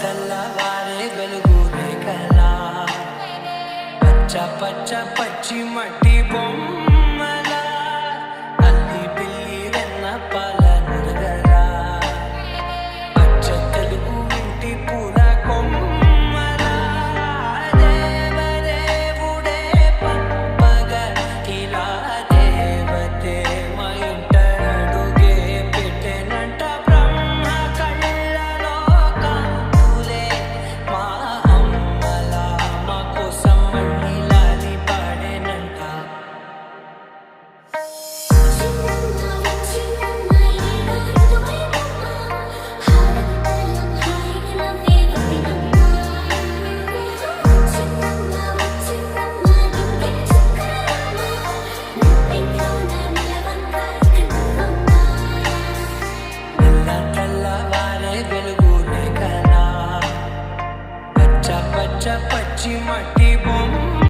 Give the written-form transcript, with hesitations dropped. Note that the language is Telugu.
తెల్లవారే వెలుగులే కలా పచ్చ పచ్చ పచ్చి మట్టి బొమ్మల అల్లి పిల్లి వెన్న పాల నురగరా పచ్చ తెలుగు ఇంటి పూల కొమ్మల దేవదేవుడే పంపగా ఇలా దేవతే మా ఇంట అడుగే పెట్టెనంట బ్రహ్మ కళ్ళలో కాంతులే మా అమ్మల మా కోసం మళ్ళీ లాలి పాడేనంట. తెల్లవారే వెలుగులే కలా పచ్చ పచ్చ పచ్చి మట్టి బొమ్మ